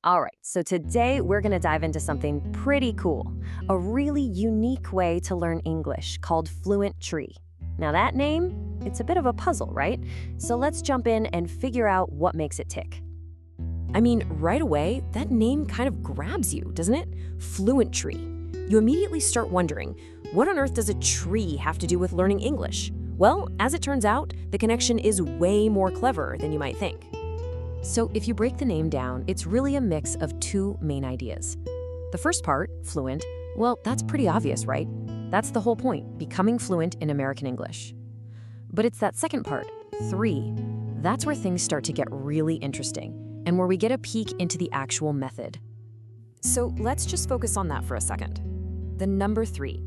All right, so today we're going to dive into something pretty cool, a really unique way to learn English called Fluentree. Now that name, it's a bit of a puzzle, right? So let's jump in and figure out what makes it tick. I mean, right away, that name kind of grabs you, doesn't it? Fluentree. You immediately start wondering, what on earth does a tree have to do with learning English? Well, as it turns out, the connection is way more clever than you might think. So if you break the name down, it's really a mix of two main ideas. The first part, fluent, well, that's pretty obvious, right? That's the whole point, becoming fluent in American English. But it's that second part, three, that's where things start to get really interesting and where we get a peek into the actual method. So let's just focus on that for a second. The number 3.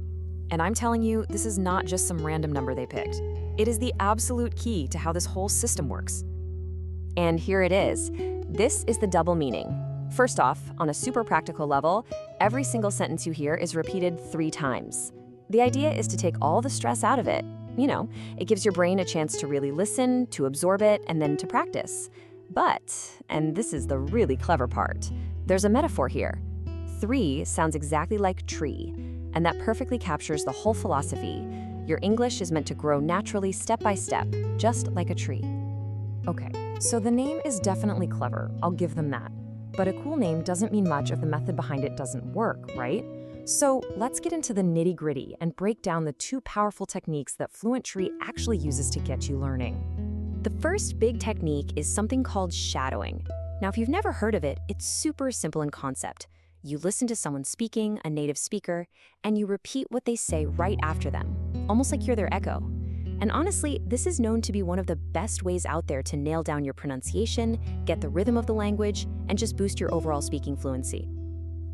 And I'm telling you, this is not just some random number they picked. It is the absolute key to how this whole system works. And here it is. This is the double meaning. First off, on a super practical level, every single sentence you hear is repeated 3 times. The idea is to take all the stress out of it. You know, it gives your brain a chance to really listen, to absorb it, and then to practice. But, and this is the really clever part, there's a metaphor here. 3 sounds exactly like tree, and that perfectly captures the whole philosophy. Your English is meant to grow naturally step by step, just like a tree. Okay, so the name is definitely clever, I'll give them that. But a cool name doesn't mean much if the method behind it doesn't work, right? So let's get into the nitty-gritty and break down the 2 powerful techniques that Fluentree actually uses to get you learning. The first big technique is something called shadowing. Now, if you've never heard of it, it's super simple in concept. You listen to someone speaking, a native speaker, and you repeat what they say right after them, almost like you're their echo. And honestly, this is known to be one of the best ways out there to nail down your pronunciation, get the rhythm of the language, and just boost your overall speaking fluency.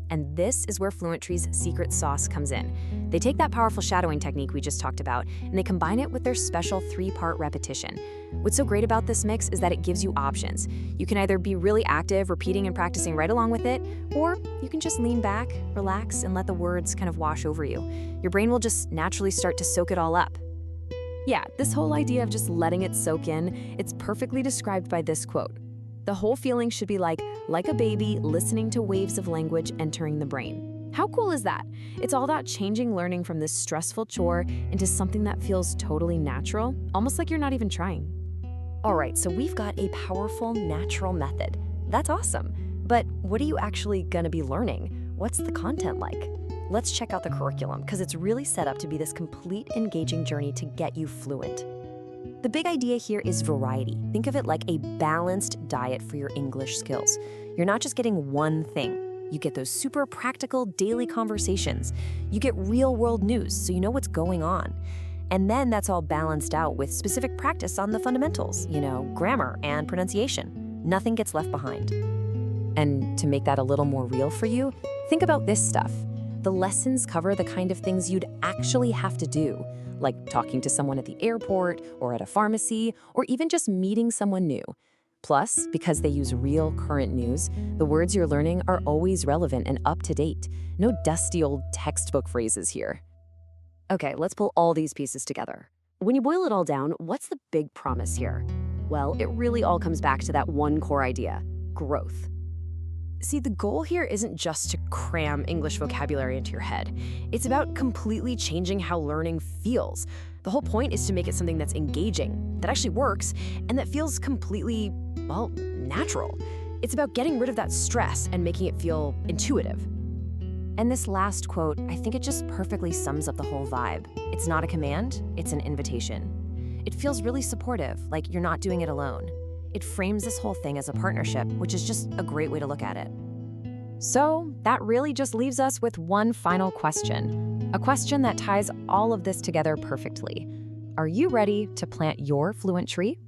And this is where Fluentree's secret sauce comes in. They take that powerful shadowing technique we just talked about, and they combine it with their special 3-part repetition. What's so great about this mix is that it gives you options. You can either be really active, repeating and practicing right along with it, or you can just lean back, relax, and let the words kind of wash over you. Your brain will just naturally start to soak it all up. Yeah, this whole idea of just letting it soak in, it's perfectly described by this quote. The whole feeling should be like a baby listening to waves of language entering the brain. How cool is that? It's all about changing learning from this stressful chore into something that feels totally natural, almost like you're not even trying. All right, so we've got a powerful, natural method. That's awesome. But what are you actually gonna be learning? What's the content like? Let's check out the curriculum, because it's really set up to be this complete, engaging journey to get you fluent. The big idea here is variety. Think of it like a balanced diet for your English skills. You're not just getting one thing. You get those super practical daily conversations. You get real-world news, so you know what's going on. And then that's all balanced out with specific practice on the fundamentals, grammar and pronunciation. Nothing gets left behind. And to make that a little more real for you, think about this stuff. The lessons cover the kind of things you'd actually have to do, like talking to someone at the airport or at a pharmacy, or even just meeting someone new. Plus, because they use real current news, the words you're learning are always relevant and up to date. No dusty old textbook phrases here. Okay, let's pull all these pieces together. When you boil it all down, what's the big promise here? Well, it really all comes back to that one core idea: growth. See, the goal here isn't just to cram English vocabulary into your head. It's about completely changing how learning feels. The whole point is to make it something that's engaging, that actually works, and that feels completely, well, natural. It's about getting rid of that stress and making it feel intuitive. And this last quote, I think it just perfectly sums up the whole vibe. It's not a command, it's an invitation. It feels really supportive, like you're not doing it alone. It frames this whole thing as a partnership, which is just a great way to look at it. So that really just leaves us with one final question, a question that ties all of this together perfectly. Are you ready to plant your fluent tree?